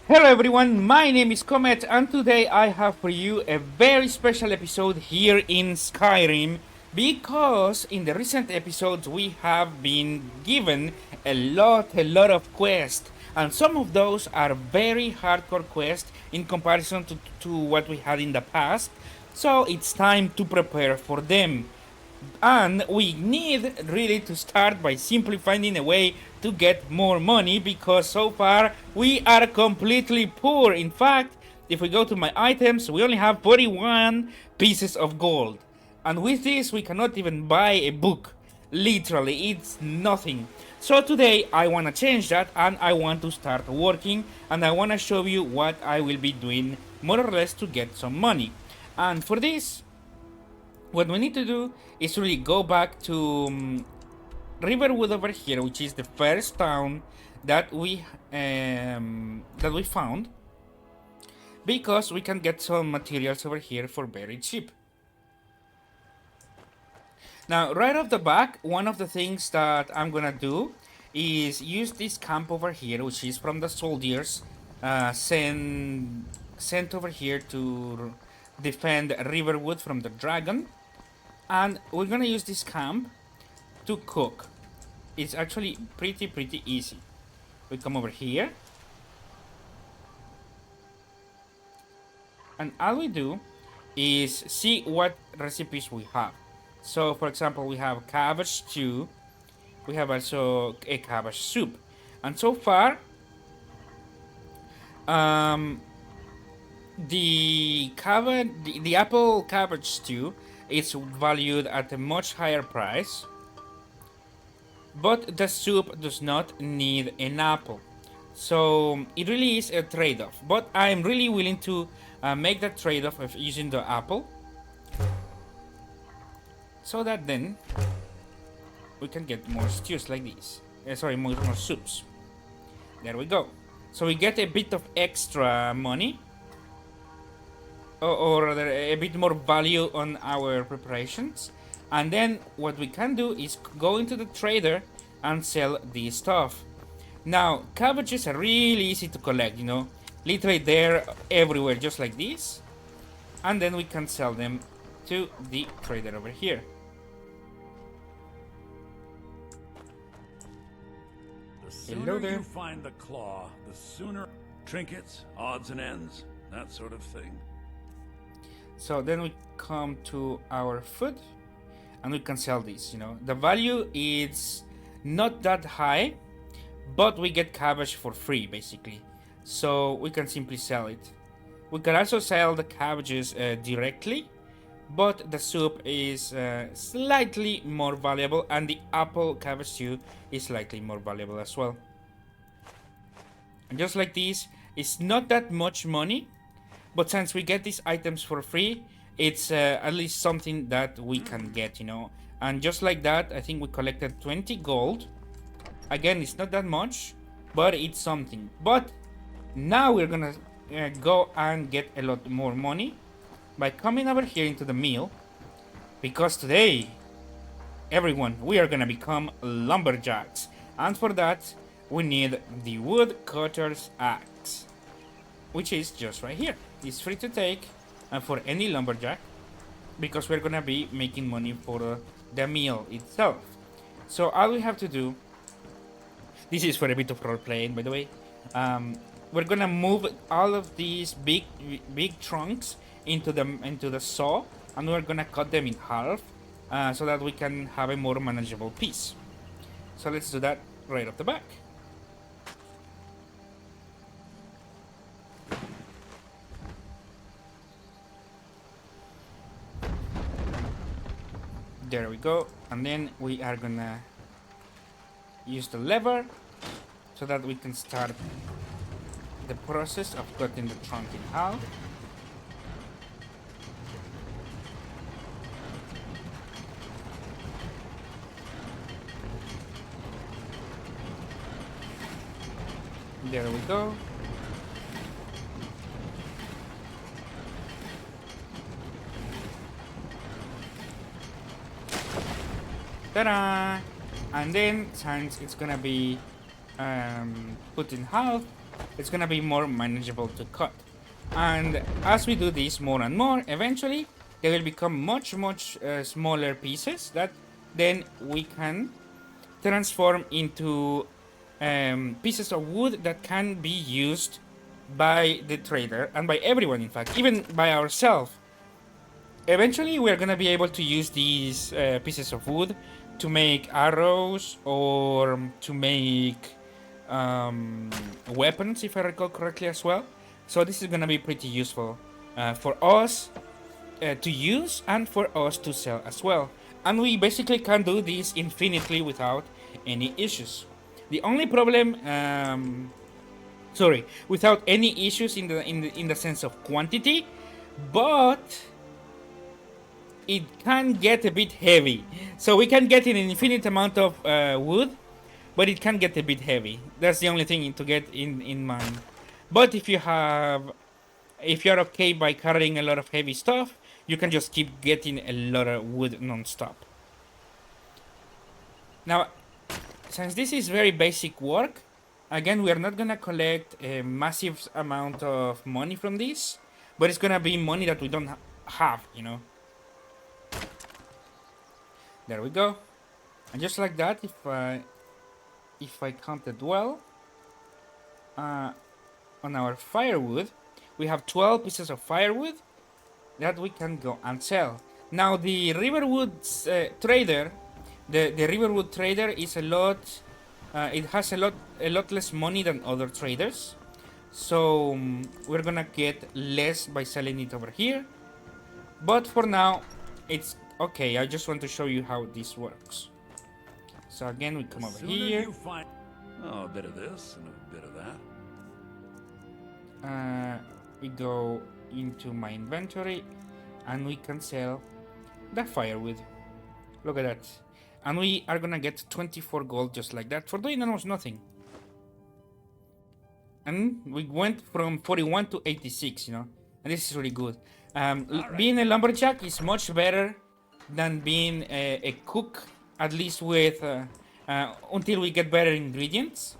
Hello everyone, my name is Comet and today I have for you a very special episode here in Skyrim because in the recent episodes we have been given a lot of quests, and some of those are very hardcore quests in comparison to what we had in the past, so it's time to prepare for them. And we need really to start by simply finding a way to get more money because so far we are completely poor. In fact, if we go to my items, we only have 41 pieces of gold. And with this, we cannot even buy a book. Literally, it's nothing. So today, I want to change that and I want to start working and I want to show you what I will be doing more or less to get some money. And for this, what we need to do is really go back to Riverwood over here, which is the first town that we found, because we can get some materials over here for very cheap. Now, right off the back, one of the things that I'm gonna do is use this camp over here, which is from the soldiers sent over here to defend Riverwood from the dragon. And we're gonna use this camp to cook. It's actually pretty easy. We come over here and all we do is see what recipes we have. So for example, we have cabbage stew, we have also a cabbage soup, and so far um, the apple cabbage stew is valued at a much higher price, but the soup does not need an apple. So it really is a trade-off, but I'm really willing to make that trade-off of using the apple, so that then we can get more stews like this. Sorry, more soups. There we go. So we get a bit of extra money, or rather a bit more value on our preparations. And then what we can do is go into the trader and sell this stuff. Now, cabbages are really easy to collect, you know. Literally they're everywhere, just like this. And then we can sell them to the trader over here. The sooner Hello there. you find the claw, the sooner trinkets, odds and ends, that sort of thing. So then we come to our food and we can sell this, you know. The value is not that high, but we get cabbage for free basically. So we can simply sell it. We can also sell the cabbages directly, but the soup is slightly more valuable and the apple cabbage stew is slightly more valuable as well. And just like this, it's not that much money, but since we get these items for free, it's at least something that we can get, you know. And just like that, I think we collected 20 gold. Again, it's not that much, but it's something. But now we're gonna go and get a lot more money by coming over here into the mill, because today, everyone, we are gonna become lumberjacks. And for that, we need the woodcutter's axe, which is just right here. It's free to take for any lumberjack, because we're gonna be making money for the meal itself. So all we have to do, this is for a bit of role playing, by the way. We're gonna move all of these big trunks into the saw, and we're gonna cut them in half so that we can have a more manageable piece. So let's do that right off the back. There we go. And then we are gonna use the lever so that we can start the process of cutting the trunk in half. There we go. Ta-da! And then since it's gonna be put in half, it's gonna be more manageable to cut. And as we do this more and more, eventually they will become much smaller pieces that then we can transform into pieces of wood that can be used by the trader and by everyone, in fact, even by ourselves. Eventually we're gonna be able to use these pieces of wood to make arrows or to make weapons, if I recall correctly, as well. So this is gonna be pretty useful for us to use and for us to sell as well. And we basically can do this infinitely without any issues. The only problem, without any issues in the sense of quantity, but it can get a bit heavy. So we can get an infinite amount of wood, but it can get a bit heavy. That's the only thing to get in mind. But if you're okay by carrying a lot of heavy stuff, you can just keep getting a lot of wood non-stop. Now, since this is very basic work, again, we are not gonna collect a massive amount of money from this, but it's gonna be money that we don't have, you know. There we go. And just like that, if I counted well, on our firewood, we have 12 pieces of firewood that we can go and sell. Now the Riverwood trader, the Riverwood trader is a lot. It has a lot less money than other traders, so we're gonna get less by selling it over here. But for now, it's okay. I just want to show you how this works. So again, we come over here. A bit of this and a bit of that. We go into my inventory and we can sell the firewood. Look at that. And we are gonna get 24 gold just like that for doing almost nothing. And we went from 41 to 86, you know, and this is really good. Being a lumberjack is much better than being a cook, at least with until we get better ingredients.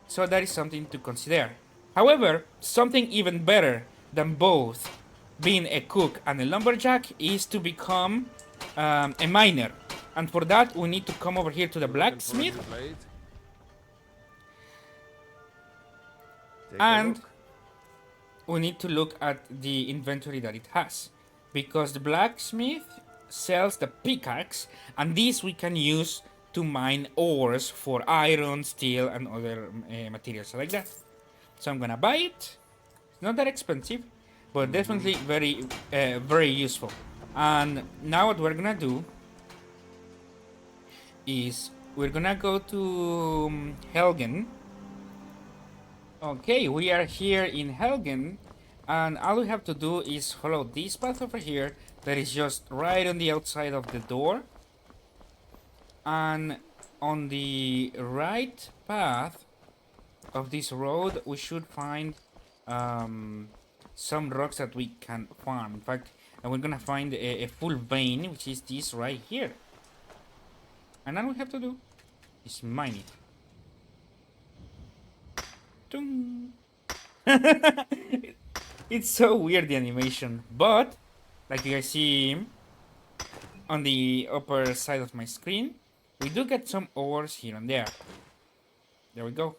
So that is something to consider. However, something even better than both being a cook and a lumberjack is to become a miner. And for that, we need to come over here to the blacksmith. And we need to look at the inventory that it has. Because the blacksmith sells the pickaxe, and these we can use to mine ores for iron, steel, and other materials like that. So I'm gonna buy it. It's not that expensive, but definitely very useful. And now what we're gonna do is we're gonna go to Helgen. Okay, we are here in Helgen, and all we have to do is follow this path over here that is just right on the outside of the door. And on the right path of this road, we should find some rocks that we can farm. In fact, we're gonna find a full vein, which is this right here. And all we have to do is mine it. It's so weird, the animation, but like you guys see on the upper side of my screen, we do get some ores here and there. There we go.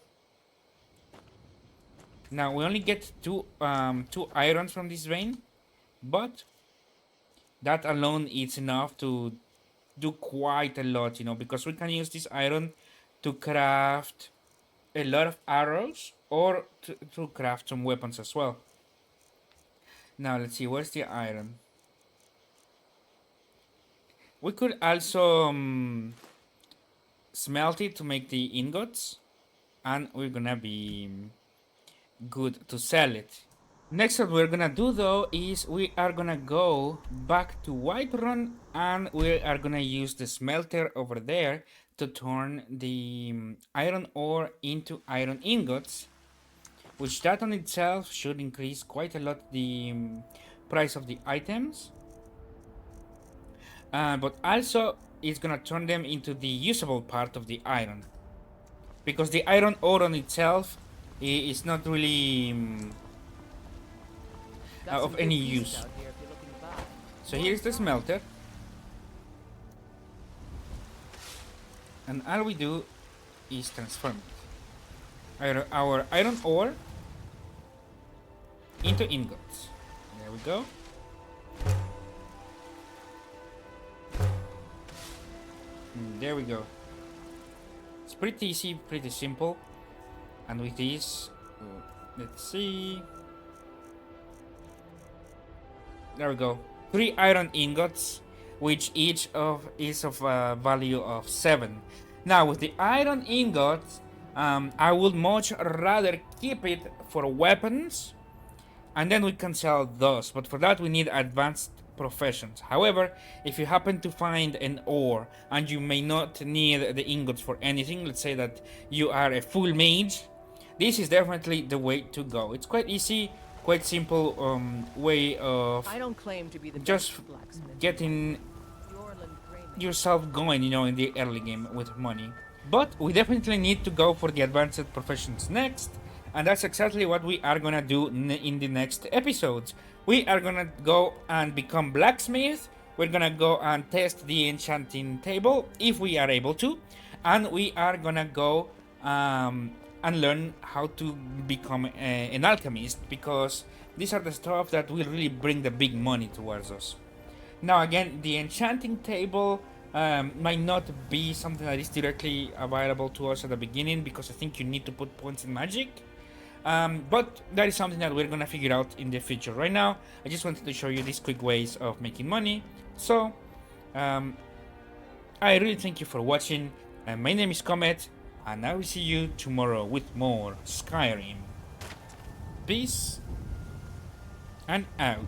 Now we only get two irons from this vein, but that alone is enough to do quite a lot, you know, because we can use this iron to craft a lot of arrows or to craft some weapons as well. Now let's see, where's the iron? We could also smelt it to make the ingots, and we're gonna be good to sell it. Next, what we're gonna do though is we are gonna go back to Whiterun, and we are gonna use the smelter over there to turn the iron ore into iron ingots, which that on itself should increase quite a lot the price of the items, but also it's gonna turn them into the usable part of the iron, because the iron ore on itself It's not really of any use. So here's the smelter, and all we do is transform it. Our iron ore into ingots. There we go. There we go. It's pretty easy, pretty simple. And with this, let's see. There we go. 3 iron ingots, which each of is of a value of 7. Now with the iron ingots, I would much rather keep it for weapons, and then we can sell those. But for that we need advanced professions. However, if you happen to find an ore and you may not need the ingots for anything, let's say that you are a full mage, this is definitely the way to go. It's quite easy, quite simple way of I don't claim to be the just best blacksmith. getting yourself going, in the early game with money. But we definitely need to go for the advanced professions next, and that's exactly what we are gonna do in the next episodes. We are gonna go and become blacksmith. We're gonna go and test the enchanting table if we are able to, and we are gonna go and learn how to become an alchemist, because these are the stuff that will really bring the big money towards us. Now again, the enchanting table might not be something that is directly available to us at the beginning, because I think you need to put points in magic. But that is something that we're gonna figure out in the future. Right now, I just wanted to show you these quick ways of making money. So, I really thank you for watching. My name is Comet, and I will see you tomorrow with more Skyrim. Peace and out.